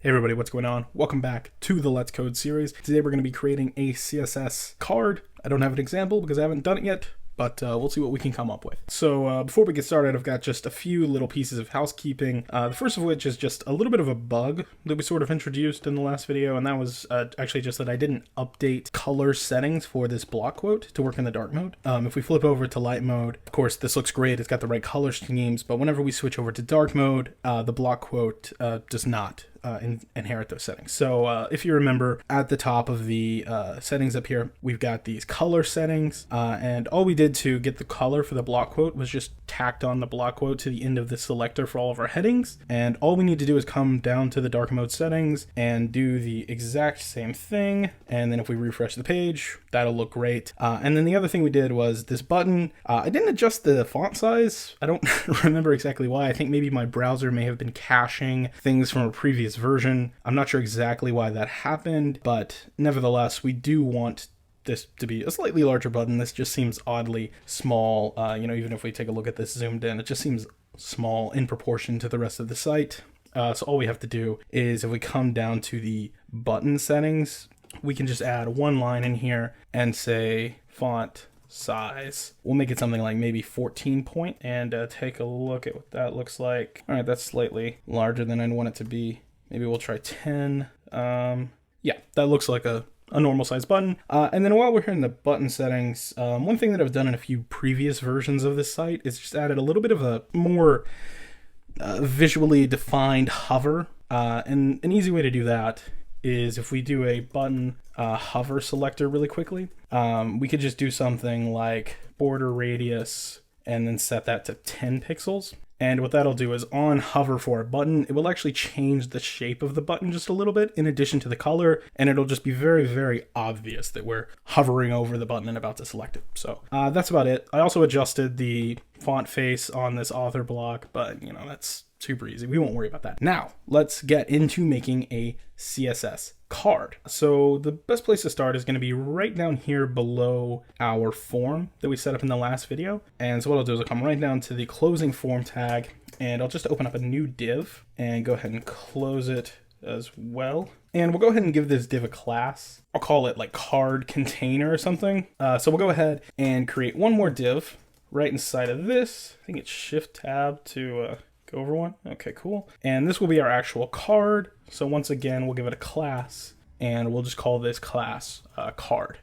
Hey everybody, what's going on? Welcome back to the Let's Code series. Today we're going to be creating a CSS card. I don't have an example because I haven't done it yet, but we'll see what we can come up with. So before we get started, I've got just a few little pieces of housekeeping. The first of which is just a little bit of a bug that we sort of introduced in the last video, and that was actually just that I didn't update color settings for this block quote to work in the dark mode. If we flip over to light mode, of course this looks great, it's got the right color schemes, but whenever we switch over to dark mode, the block quote does not inherit those settings. So if you remember, at the top of the settings up here, we've got these color settings, and all we did to get the color for the block quote was just tacked on the block quote to the end of the selector for all of our headings, and all we need to do is come down to the dark mode settings and do the exact same thing, and then if we refresh the page, that'll look great. And then the other thing we did was this button. I didn't adjust the font size. I don't remember exactly why. I think maybe my browser may have been caching things from a previous version. I'm not sure exactly why that happened, but nevertheless, we do want this to be a slightly larger button. This just seems oddly small. Even if we take a look at this zoomed in, it just seems small in proportion to the rest of the site. So all we have to do is if we come down to the button settings, we can just add one line in here and say font size. We'll make it something like maybe 14 point and take a look at what that looks like. All right, that's slightly larger than I'd want it to be. Maybe we'll try 10. Yeah, that looks like a normal size button. And then while we're here in the button settings, one thing that I've done in a few previous versions of this site is just added a little bit of a more visually defined hover. And an easy way to do that is if we do a button hover selector really quickly, we could just do something like border radius and then set that to 10 pixels. And what that'll do is on hover for a button, it will actually change the shape of the button just a little bit in addition to the color, and it'll just be very, very obvious that we're hovering over the button and about to select it. So that's about it. I also adjusted the font face on this author block, but that's super easy. We won't worry about that. Now, let's get into making a CSS card. So the best place to start is going to be right down here below our form that we set up in the last video. And so what I'll do is I'll come right down to the closing form tag, and I'll just open up a new div and go ahead and close it as well. And we'll go ahead and give this div a class. I'll call it like card container or something. So we'll go ahead and create one more div right inside of this. I think it's Shift Tab to go over one. Okay, cool. And this will be our actual card. So once again, we'll give it a class, and we'll just call this class card.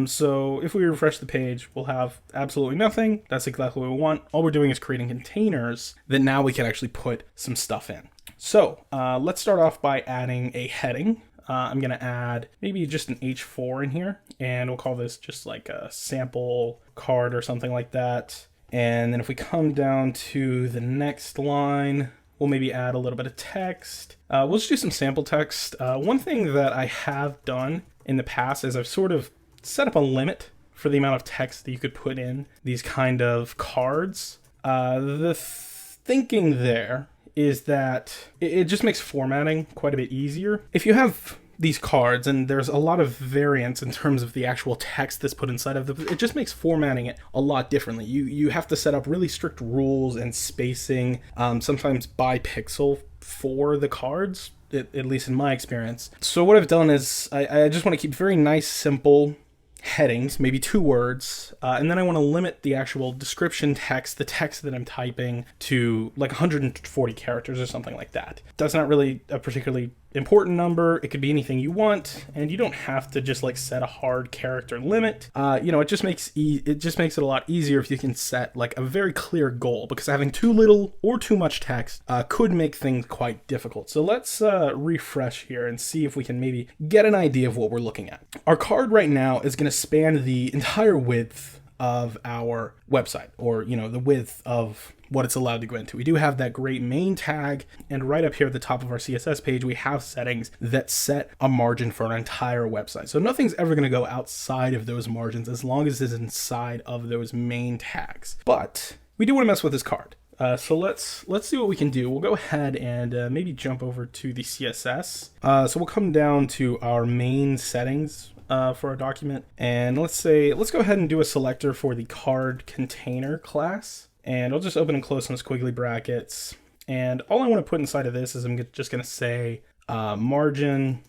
So if we refresh the page, we'll have absolutely nothing. That's exactly what we want. All we're doing is creating containers that now we can actually put some stuff in. So let's start off by adding a heading. I'm going to add maybe just an H4 in here, and we'll call this just like a sample card or something like that. And then if we come down to the next line, we'll maybe add a little bit of text. We'll just do some sample text. One thing that I have done in the past is I've sort of set up a limit for the amount of text that you could put in these kind of cards. The thinking there is that it just makes formatting quite a bit easier. If you have these cards, and there's a lot of variance in terms of the actual text that's put inside of them, it just makes formatting it a lot differently. You have to set up really strict rules and spacing, sometimes by pixel for the cards, at least in my experience. So what I've done is I just want to keep very nice, simple headings, maybe 2 words, and then I want to limit the actual description text, the text that I'm typing, to like 140 characters or something like that. That's not really a particularly important number. It could be anything you want, and you don't have to just like set a hard character limit. It just makes it a lot easier if you can set like a very clear goal, because having too little or too much text could make things quite difficult. So let's refresh here and see if we can maybe get an idea of what we're looking at. Our card right now is going to span the entire width of our website, or the width of what it's allowed to go into. We do have that great main tag, and right up here at the top of our CSS page, we have settings that set a margin for an entire website. So nothing's ever going to go outside of those margins as long as it's inside of those main tags. But we do want to mess with this card. So let's see what we can do. We'll go ahead and maybe jump over to the CSS. So we'll come down to our main settings for our document, and let's go ahead and do a selector for the card container class. And I'll just open and close some squiggly brackets. And all I want to put inside of this is I'm just going to say margin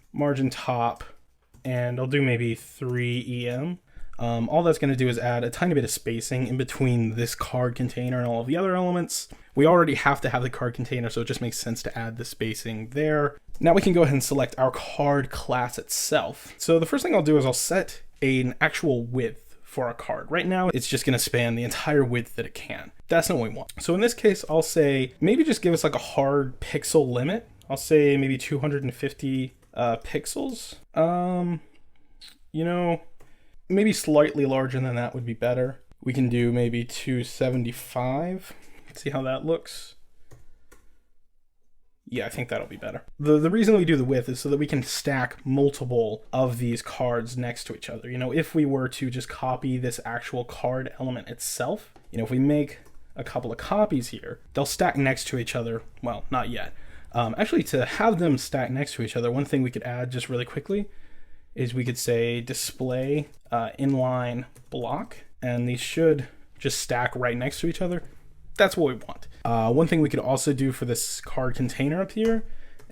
top, and I'll do maybe 3 EM. All that's going to do is add a tiny bit of spacing in between this card container and all of the other elements. We already have to have the card container, so it just makes sense to add the spacing there. Now we can go ahead and select our card class itself. So the first thing I'll do is I'll set an actual width for our card. Right now, it's just going to span the entire width that it can. That's not what we want. So in this case, I'll say maybe just give us like a hard pixel limit. I'll say maybe 250 pixels. You know, maybe slightly larger than that would be better. We can do maybe 275. See how that looks. Yeah, I think that'll be better. The reason we do the width is so that we can stack multiple of these cards next to each other. You know, if we were to just copy this actual card element itself, you know, if we make a couple of copies here, they'll stack next to each other. Well, not yet. Actually, to have them stack next to each other, one thing we could add just really quickly is we could say display inline block, and these should just stack right next to each other. That's what we want. One thing we could also do for this card container up here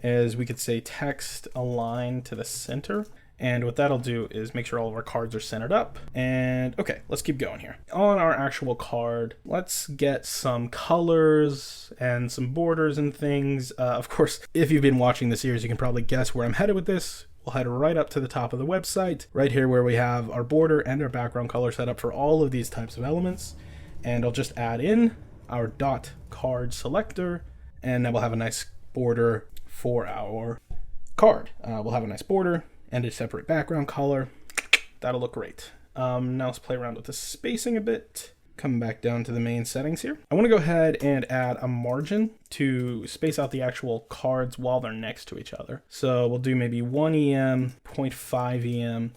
is we could say text align to the center. And what that'll do is make sure all of our cards are centered up. And okay, let's keep going here. On our actual card, let's get some colors and some borders and things. Of course, if you've been watching the series, you can probably guess where I'm headed with this. We'll head right up to the top of the website, right here where we have our border and our background color set up for all of these types of elements. And I'll just add in our dot card selector, and then we'll have a nice border for our card. We'll have a nice border and a separate background color. That'll look great. Now let's play around with the spacing a bit. Come back down to the main settings here. I want to go ahead and add a margin to space out the actual cards while they're next to each other. So we'll do maybe 1 EM, 0.5 EM,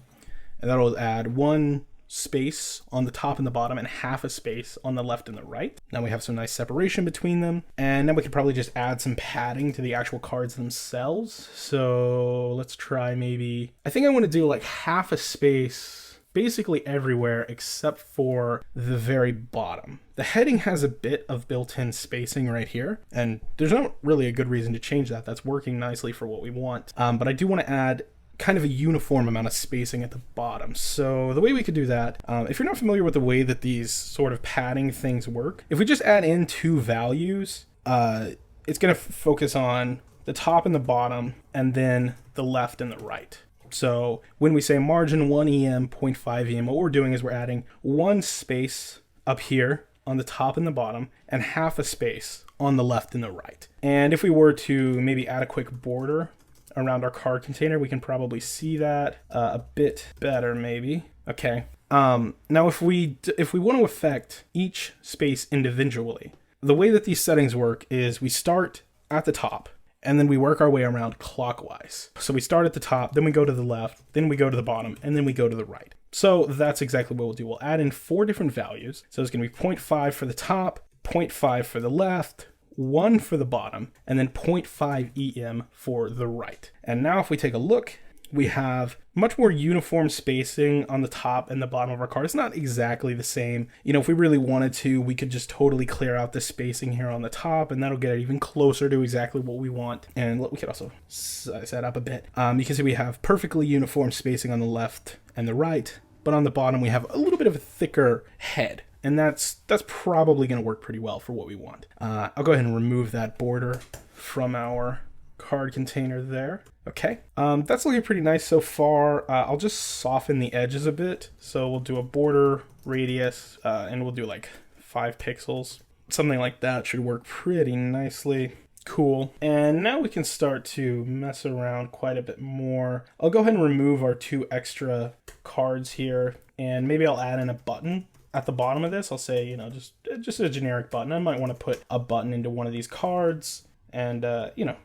and that'll add 1 space on the top and the bottom and half a space on the left and the right. Now we have some nice separation between them, and then we could probably just add some padding to the actual cards themselves. So let's try maybe, I think I want to do like half a space basically everywhere except for the very bottom. The heading has a bit of built-in spacing right here, and there's not really a good reason to change that. That's working nicely for what we want. But I do want to add kind of a uniform amount of spacing at the bottom. So the way we could do that, if you're not familiar with the way that these sort of padding things work, if we just add in 2 values, it's going to focus on the top and the bottom, and then the left and the right. So when we say margin 1 EM, 0.5 EM, what we're doing is we're adding 1 space up here on the top and the bottom, and half a space on the left and the right. And if we were to maybe add a quick border around our card container, we can probably see that a bit better maybe. Okay. Now if we want to affect each space individually, the way that these settings work is we start at the top and then we work our way around clockwise. So we start at the top, then we go to the left, then we go to the bottom, and then we go to the right. So that's exactly what we'll do. We'll add in 4 different values. So it's going to be 0.5 for the top, 0.5 for the left, 1 for the bottom, and then 0.5 EM for the right. And now if we take a look, we have much more uniform spacing on the top and the bottom of our card. It's not exactly the same. You know, if we really wanted to, we could just totally clear out the spacing here on the top, and that'll get it even closer to exactly what we want. And we could also size that up a bit. You can see we have perfectly uniform spacing on the left and the right, but on the bottom we have a little bit of a thicker head. And that's probably going to work pretty well for what we want. I'll go ahead and remove that border from our card container there. Okay, that's looking pretty nice so far. I'll just soften the edges a bit. So we'll do a border radius, and we'll do like 5 pixels. Something like that should work pretty nicely. Cool. And now we can start to mess around quite a bit more. I'll go ahead and remove our 2 extra cards here, and maybe I'll add in a button at the bottom of this. I'll say, you know, just a generic button. I might want to put a button into one of these cards, and you know,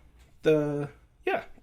the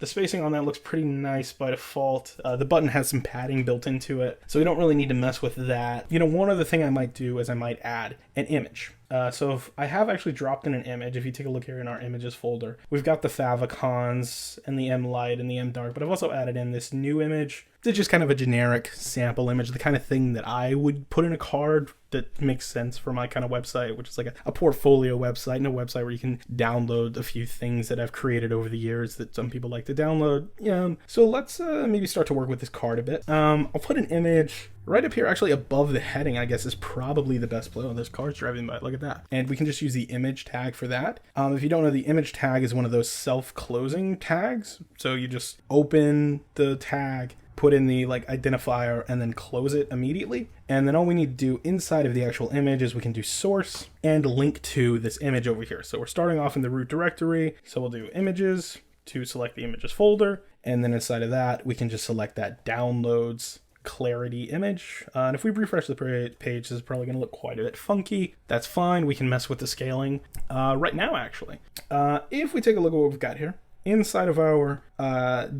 spacing on that looks pretty nice by default. The button has some padding built into it, so we don't really need to mess with that. You know, one other thing I might do is I might add an image. So if I have actually dropped in an image, if you take a look here in our images folder, we've got the favicons and the M light and the M dark, but I've also added in this new image. It's just kind of a generic sample image, the kind of thing that I would put in a card that makes sense for my kind of website, which is like a portfolio website, and a website where you can download a few things that I've created over the years that some people like to download. Yeah. So let's maybe start to work with this card a bit. I'll put an image right up here, actually above the heading, I guess, is probably the best place. Oh, this car's driving by. Look at that. And we can just use the image tag for that. If you don't know, the image tag is one of those self-closing tags. So you just open the tag, put in the like identifier, and then close it immediately. And then all we need to do inside of the actual image is we can do source and link to this image over here. So we're starting off in the root directory. So we'll do images to select the images folder. And then inside of that, we can just select that downloads clarity image. And if we refresh the page, this is probably going to look quite a bit funky. That's fine. We can mess with the scaling right now, actually. If we take a look at what we've got here, inside of our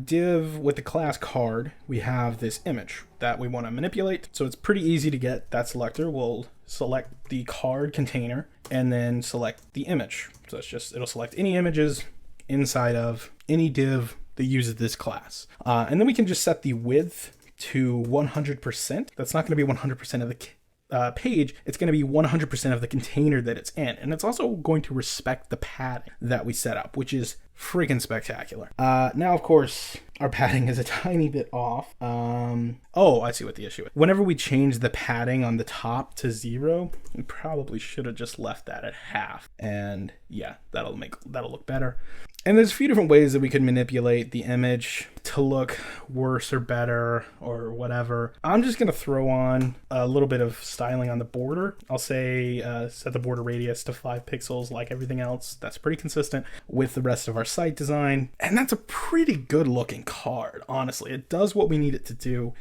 div with the class card, we have this image that we want to manipulate. So it's pretty easy to get that selector. We'll select the card container and then select the image. So it's just, it'll select any images inside of any div that uses this class. And then we can just set the width to 100%. That's not going to be 100% of the page. It's going to be 100% of the container that it's in. And it's also going to respect the padding that we set up, which is freaking spectacular. Now, of course, our padding is a tiny bit off. Oh, I see what the issue is. Whenever we change the padding on the top to 0, we probably should have just left that at half. And yeah, that'll look better. And there's a few different ways that we could manipulate the image to look worse or better or whatever. I'm just going to throw on a little bit of styling on the border. I'll say set the border radius to 5 pixels like everything else. That's pretty consistent with the rest of our site design. And that's a pretty good looking card, honestly. It does what we need it to do.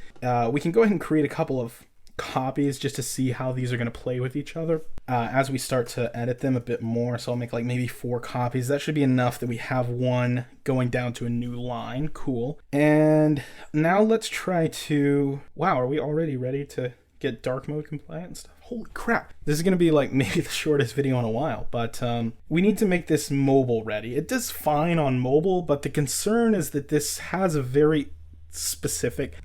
We can go ahead and create a couple of copies just to see how these are going to play with each other as we start to edit them a bit more. So I'll make like maybe 4 copies. That should be enough that we have one going down to a new line. Cool. And now let's try to, wow, are we already ready to get dark mode compliant and stuff? Holy crap. This is going to be like maybe the shortest video in a while, but we need to make this mobile ready. It does fine on mobile, but the concern is that this has a very specific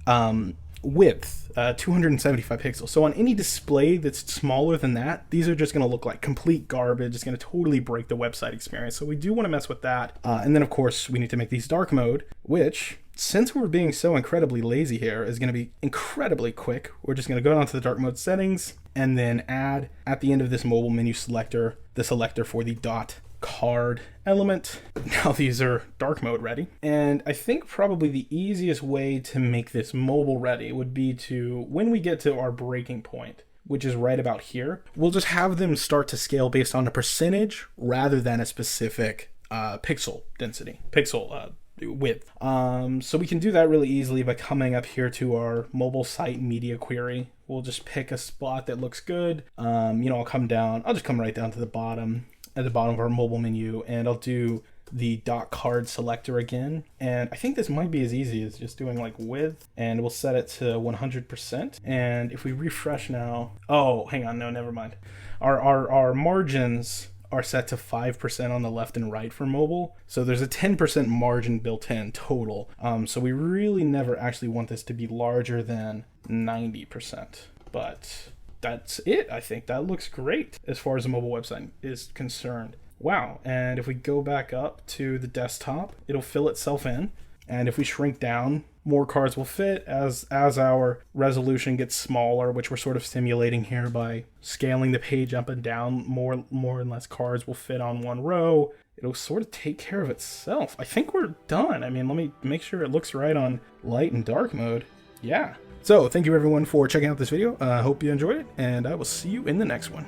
width, 275 pixels. So on any display that's smaller than that, these are just going to look like complete garbage. It's going to totally break the website experience. So we do want to mess with that. And then of course we need to make these dark mode, which, since we're being so incredibly lazy here, is going to be incredibly quick. We're just going to go down to the dark mode settings and then add at the end of this mobile menu selector, the selector for the dot card element. Now these are dark mode ready. And I think probably the easiest way to make this mobile ready would be to, when we get to our breaking point, which is right about here, we'll just have them start to scale based on a percentage rather than a specific pixel density, pixel width. So we can do that really easily by coming up here to our mobile site media query. We'll just pick a spot that looks good. I'll come down, I'll just come right down to the bottom, at the bottom of our mobile menu, and I'll do the dot card selector again. And I think this might be as easy as just doing like width, and we'll set it to 100%. And if we refresh now, oh, hang on, no, never mind. Our margins are set to 5% on the left and right for mobile. So there's a 10% margin built in total. So we really never actually want this to be larger than 90%, but that's it. I think that looks great as far as a mobile website is concerned. Wow. And if we go back up to the desktop, it'll fill itself in. And if we shrink down, more cards will fit as our resolution gets smaller, which we're sort of simulating here by scaling the page up and down. More and less cards will fit on one row. It'll sort of take care of itself. I think we're done. I mean, let me make sure it looks right on light and dark mode. Yeah. So thank you everyone for checking out this video. I hope you enjoyed it, and I will see you in the next one.